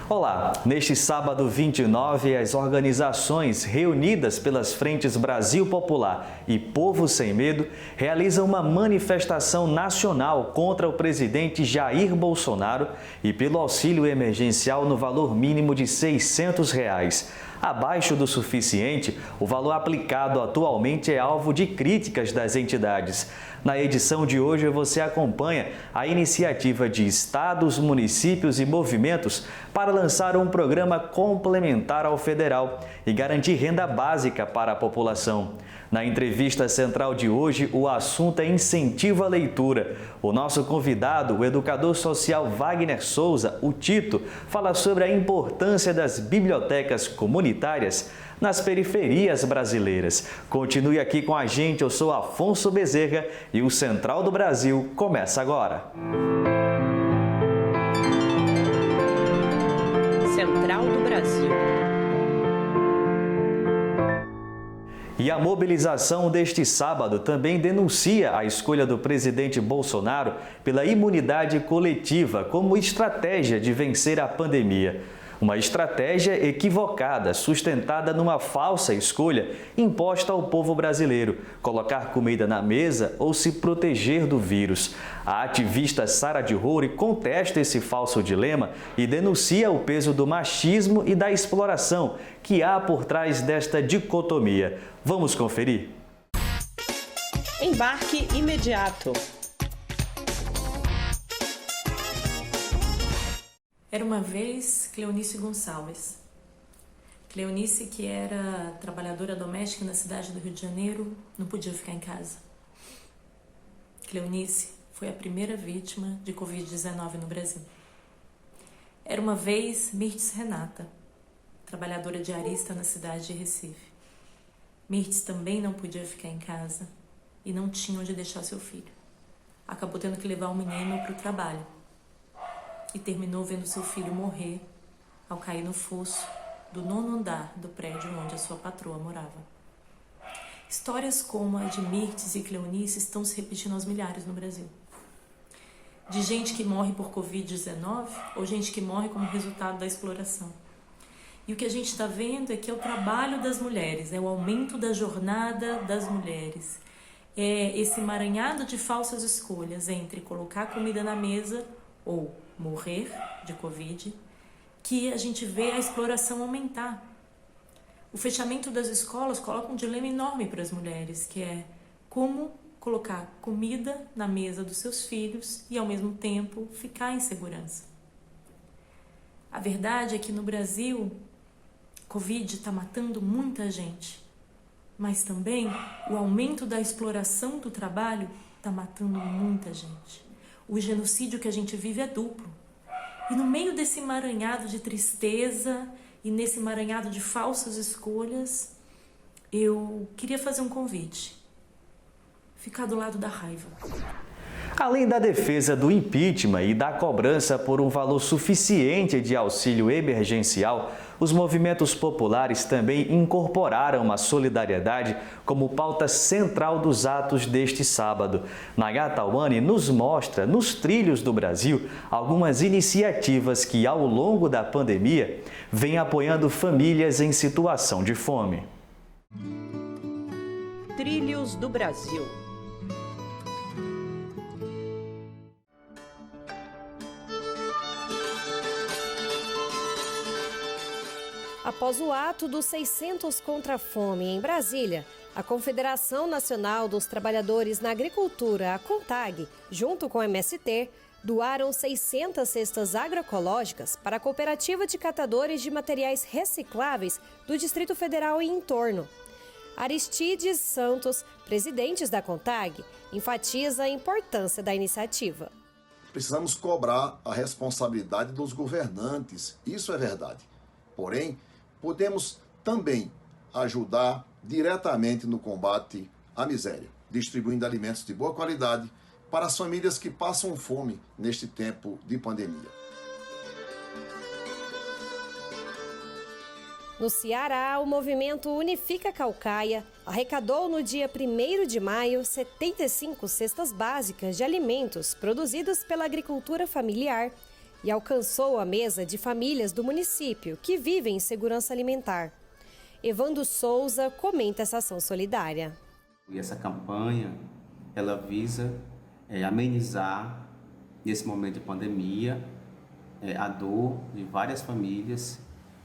Olá, neste sábado 29, as organizações reunidas pelas frentes Brasil Popular e Povo Sem Medo realizam uma manifestação nacional contra o presidente Jair Bolsonaro e pelo auxílio emergencial no valor mínimo de R$ 600. Abaixo do suficiente, o valor aplicado atualmente é alvo de críticas das entidades. Na edição de hoje, você acompanha a iniciativa de estados, municípios e movimentos para lançar um programa complementar ao federal e garantir renda básica para a população. Na entrevista central de hoje, o assunto é incentivo à leitura. O nosso convidado, o educador social Wagner Souza, o Tito, fala sobre a importância das bibliotecas comunitárias nas periferias brasileiras. Continue aqui com a gente, eu sou Afonso Bezerra e o Central do Brasil começa agora. Central do Brasil. E a mobilização deste sábado também denuncia a escolha do presidente Bolsonaro pela imunidade coletiva como estratégia de vencer a pandemia. Uma estratégia equivocada, sustentada numa falsa escolha imposta ao povo brasileiro, colocar comida na mesa ou se proteger do vírus. A ativista Sara de Roure contesta esse falso dilema e denuncia o peso do machismo e da exploração que há por trás desta dicotomia. Vamos conferir? Embarque imediato. Era uma vez Cleonice Gonçalves. Cleonice, que era trabalhadora doméstica na cidade do Rio de Janeiro, não podia ficar em casa. Cleonice foi a primeira vítima de Covid-19 no Brasil. Era uma vez Mirtes Renata, trabalhadora diarista na cidade de Recife. Mirtes também não podia ficar em casa e não tinha onde deixar seu filho. Acabou tendo que levar o menino para o trabalho. E terminou vendo seu filho morrer ao cair no fosso do 9º andar do prédio onde a sua patroa morava. Histórias como a de Mirtes e Cleonice estão se repetindo aos milhares no Brasil. De gente que morre por Covid-19 ou gente que morre como resultado da exploração. E o que a gente está vendo é que é o trabalho das mulheres, é o aumento da jornada das mulheres. É esse emaranhado de falsas escolhas entre colocar comida na mesa ou morrer de Covid, que a gente vê a exploração aumentar. O fechamento das escolas coloca um dilema enorme para as mulheres, que é como colocar comida na mesa dos seus filhos e, ao mesmo tempo, ficar em segurança. A verdade é que no Brasil, Covid está matando muita gente, mas também o aumento da exploração do trabalho está matando muita gente. O genocídio que a gente vive é duplo. E no meio desse emaranhado de tristeza e nesse emaranhado de falsas escolhas, eu queria fazer um convite. Ficar do lado da raiva. Além da defesa do impeachment e da cobrança por um valor suficiente de auxílio emergencial, os movimentos populares também incorporaram a solidariedade como pauta central dos atos deste sábado. Nayá Tauane nos mostra, nos trilhos do Brasil, algumas iniciativas que, ao longo da pandemia, vêm apoiando famílias em situação de fome. Trilhos do Brasil. Após o ato dos 600 contra a fome em Brasília, a Confederação Nacional dos Trabalhadores na Agricultura, a CONTAG, junto com o MST, doaram 600 cestas agroecológicas para a Cooperativa de Catadores de Materiais Recicláveis do Distrito Federal e entorno. Aristides Santos, presidente da CONTAG, enfatiza a importância da iniciativa. Precisamos cobrar a responsabilidade dos governantes, isso é verdade. Porém, podemos também ajudar diretamente no combate à miséria, distribuindo alimentos de boa qualidade para as famílias que passam fome neste tempo de pandemia. No Ceará, o movimento Unifica Caucaia arrecadou no dia 1º de maio 75 cestas básicas de alimentos produzidos pela agricultura familiar e alcançou a mesa de famílias do município que vivem em segurança alimentar. Evandro Souza comenta essa ação solidária. E essa campanha, ela visa amenizar, nesse momento de pandemia, a dor de várias famílias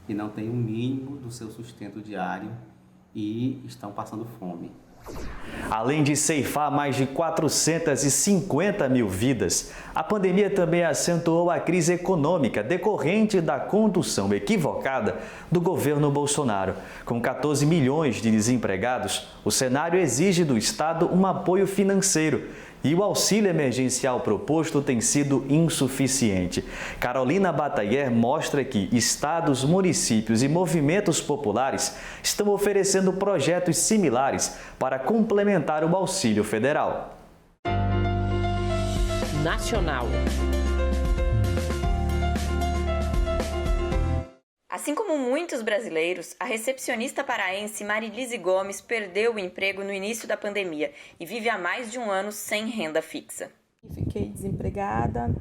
que não têm o mínimo do seu sustento diário e estão passando fome. Além de ceifar mais de 450 mil vidas, a pandemia também acentuou a crise econômica decorrente da condução equivocada do governo Bolsonaro. Com 14 milhões de desempregados, o cenário exige do Estado um apoio financeiro e o auxílio emergencial proposto tem sido insuficiente. Carolina Batailler mostra que estados, municípios e movimentos populares estão oferecendo projetos similares para complementar o auxílio federal. Nacional. Assim como muitos brasileiros, a recepcionista paraense Marilise Gomes perdeu o emprego no início da pandemia e vive há mais de um ano sem renda fixa. Fiquei desempregada,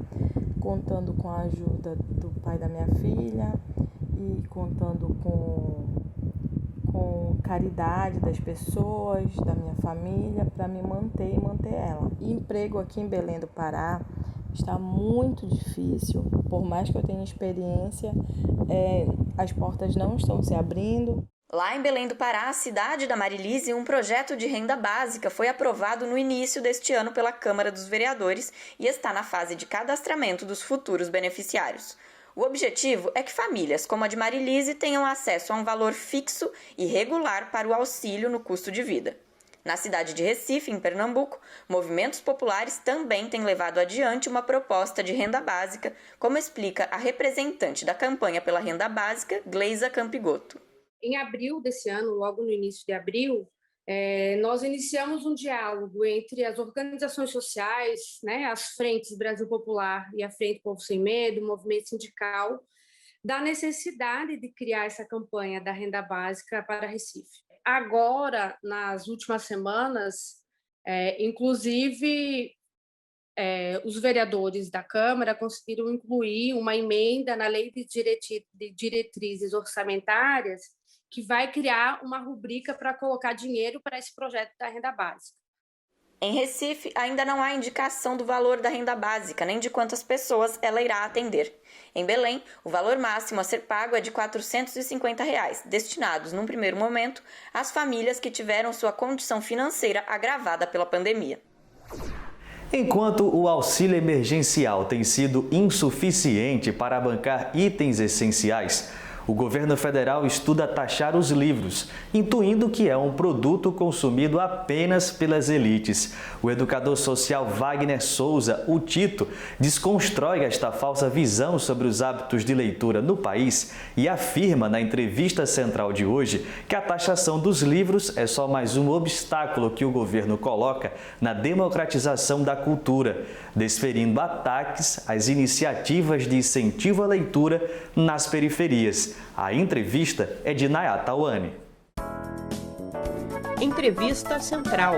contando com a ajuda do pai da minha filha e contando com caridade das pessoas, da minha família, para me manter e manter ela. E emprego aqui em Belém do Pará está muito difícil, por mais que eu tenha experiência, as portas não estão se abrindo. Lá em Belém do Pará, cidade da Marilise, um projeto de renda básica foi aprovado no início deste ano pela Câmara dos Vereadores e está na fase de cadastramento dos futuros beneficiários. O objetivo é que famílias como a de Marilise tenham acesso a um valor fixo e regular para o auxílio no custo de vida. Na cidade de Recife, em Pernambuco, movimentos populares também têm levado adiante uma proposta de renda básica, como explica a representante da campanha pela renda básica, Gleisa Campigoto. Em abril desse ano, logo no início de abril, nós iniciamos um diálogo entre as organizações sociais, as frentes Brasil Popular e a Frente Povo Sem Medo, o movimento sindical, da necessidade de criar essa campanha da renda básica para Recife. Agora, nas últimas semanas, inclusive, os vereadores da Câmara conseguiram incluir uma emenda na Lei de Diretrizes Orçamentárias que vai criar uma rubrica para colocar dinheiro para esse projeto da renda básica. Em Recife, ainda não há indicação do valor da renda básica, nem de quantas pessoas ela irá atender. Em Belém, o valor máximo a ser pago é de R$ 450, destinados, num primeiro momento, às famílias que tiveram sua condição financeira agravada pela pandemia. Enquanto o auxílio emergencial tem sido insuficiente para bancar itens essenciais, o governo federal estuda taxar os livros, intuindo que é um produto consumido apenas pelas elites. O educador social Wagner Souza, o Tito, desconstrói esta falsa visão sobre os hábitos de leitura no país e afirma na entrevista central de hoje que a taxação dos livros é só mais um obstáculo que o governo coloca na democratização da cultura, desferindo ataques às iniciativas de incentivo à leitura nas periferias. A entrevista é de Nayá Tawane. Entrevista Central.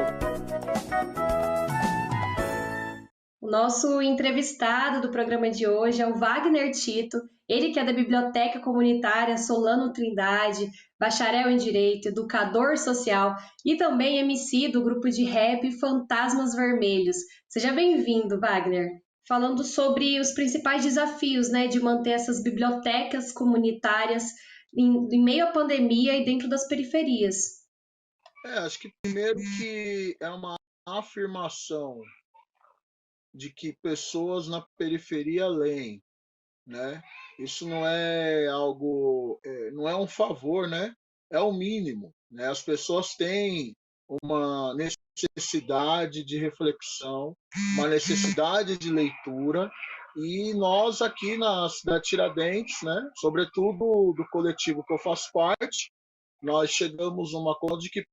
O nosso entrevistado do programa de hoje é o Wagner Tito, ele que é da Biblioteca Comunitária Solano Trindade, bacharel em Direito, educador social e também MC do grupo de rap Fantasmas Vermelhos. Seja bem-vindo, Wagner. Falando sobre os principais desafios, de manter essas bibliotecas comunitárias em meio à pandemia e dentro das periferias. Acho que primeiro que é uma afirmação de que pessoas na periferia leem, Isso não é algo, não é um favor, É o mínimo, As pessoas têm uma necessidade de reflexão, uma necessidade de leitura, e nós aqui na cidade de Tiradentes, sobretudo do coletivo que eu faço parte, nós chegamos a uma conta de que,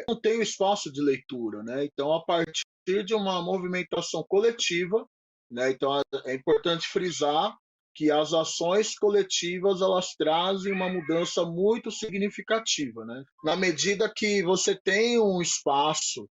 não tem espaço de leitura, Então, a partir de uma movimentação coletiva, então é importante frisar que as ações coletivas elas trazem uma mudança muito significativa, Na medida que você tem um espaço,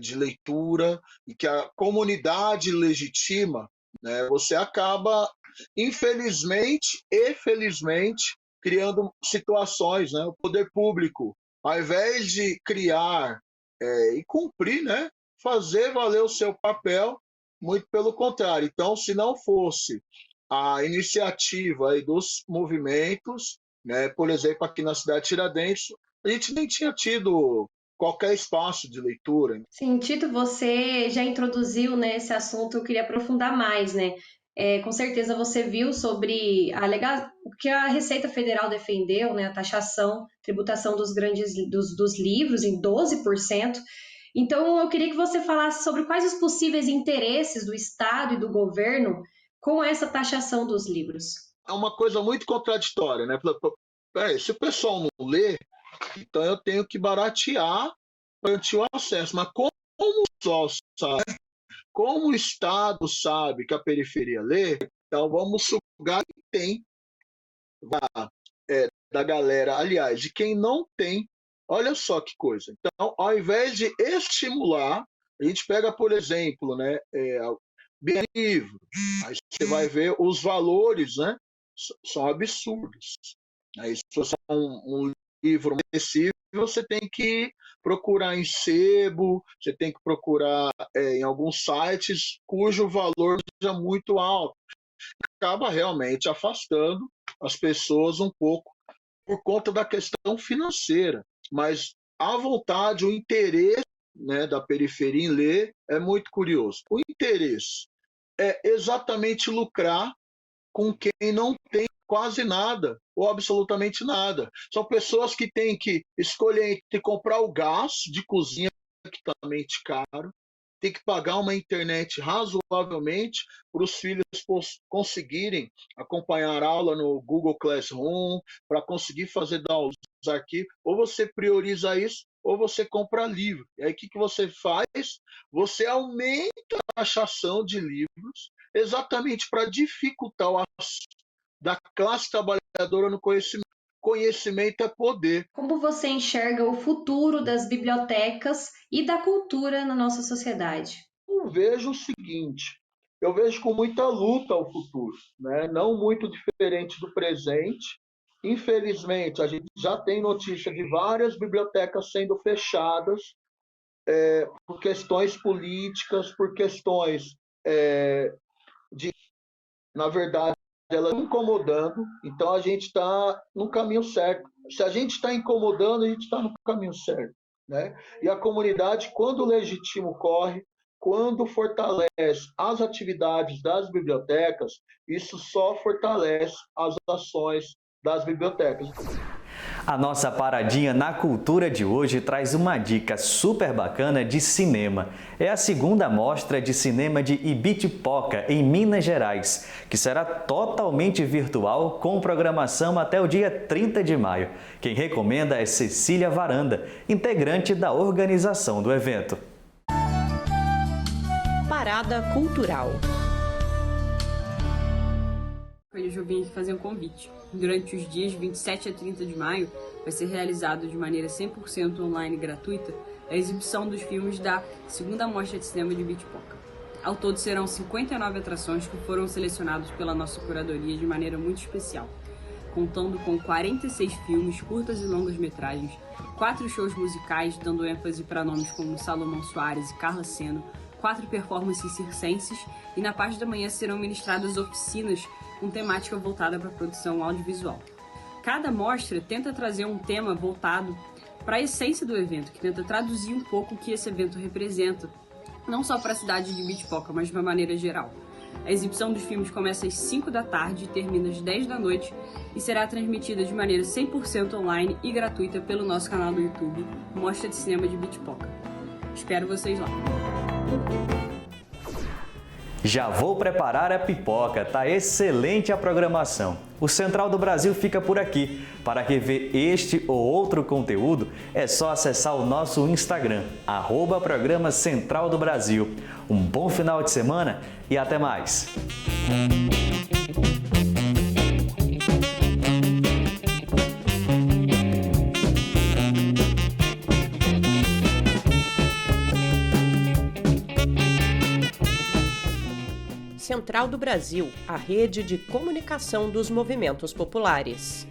de leitura e que a comunidade legitima, né? Você acaba, infelizmente e felizmente, criando situações, né? O poder público, ao invés de criar e cumprir, né? Fazer valer o seu papel, muito pelo contrário. Então, se não fosse a iniciativa aí dos movimentos, né? Por exemplo, aqui na cidade de Tiradentes, a gente nem tinha tido qualquer espaço de leitura. Sim, Tito, você já introduziu, né, esse assunto, eu queria aprofundar mais, né? Com certeza você viu sobre o que a Receita Federal defendeu, né, a taxação, tributação dos livros em 12%. Então, eu queria que você falasse sobre quais os possíveis interesses do Estado e do governo com essa taxação dos livros. É uma coisa muito contraditória, né? Se o pessoal não lê, então eu tenho que baratear para garantir o acesso. Mas como o Estado sabe que a periferia lê, então vamos sugar quem tem da galera, aliás, de quem não tem. Olha só que coisa. Então, ao invés de estimular, a gente pega, por exemplo, né, livro, aí você vai ver os valores, né, são absurdos. Aí, se você é um livro acessível, você tem que procurar em sebo, você tem que procurar em alguns sites cujo valor seja muito alto. Acaba realmente afastando as pessoas um pouco por conta da questão financeira. Mas a vontade, o interesse, né, da periferia em ler é muito curioso. O interesse é exatamente lucrar com quem não tem quase nada ou absolutamente nada. São pessoas que têm que escolher entre comprar o gás de cozinha, que está realmente caro, tem que pagar uma internet razoavelmente para os filhos conseguirem acompanhar a aula no Google Classroom, para conseguir fazer download dos arquivos. Ou você prioriza isso, ou você compra livro. E aí o que você faz? Você aumenta a taxação de livros exatamente para dificultar o acesso da classe trabalhadora no conhecimento. Conhecimento é poder. Como você enxerga o futuro das bibliotecas e da cultura na nossa sociedade? Eu vejo o seguinte, eu vejo com muita luta o futuro, né? Não muito diferente do presente. Infelizmente, a gente já tem notícia de várias bibliotecas sendo fechadas por questões políticas, por questões na verdade, ela está incomodando, então a gente está no caminho certo. Se a gente está incomodando, a gente está no caminho certo, né? E a comunidade, quando legitima o corre, quando fortalece as atividades das bibliotecas, isso só fortalece as ações das bibliotecas. A nossa paradinha na cultura de hoje traz uma dica super bacana de cinema. É a segunda mostra de cinema de Ibitipoca, em Minas Gerais, que será totalmente virtual com programação até o dia 30 de maio. Quem recomenda é Cecília Varanda, integrante da organização do evento. Parada Cultural. Hoje eu vim aqui fazer um convite. Durante os dias 27 a 30 de maio, vai ser realizado de maneira 100% online e gratuita a exibição dos filmes da segunda mostra de cinema de Ibitipoca. Ao todo serão 59 atrações que foram selecionadas pela nossa curadoria de maneira muito especial, contando com 46 filmes, curtas e longas metragens, 4 shows musicais dando ênfase para nomes como Salomão Soares e Carla Seno, 4 performances circenses e na parte da manhã serão ministradas oficinas com temática voltada para a produção audiovisual. Cada mostra tenta trazer um tema voltado para a essência do evento, que tenta traduzir um pouco o que esse evento representa, não só para a cidade de Ibitipoca, mas de uma maneira geral. A exibição dos filmes começa às 5 da tarde e termina às 10 da noite e será transmitida de maneira 100% online e gratuita pelo nosso canal do YouTube, Mostra de Cinema de Ibitipoca. Espero vocês lá! Já vou preparar a pipoca, tá excelente a programação. O Central do Brasil fica por aqui. Para rever este ou outro conteúdo, é só acessar o nosso Instagram, @Programa Central do Brasil. Um bom final de semana e até mais! Central do Brasil, a rede de comunicação dos movimentos populares.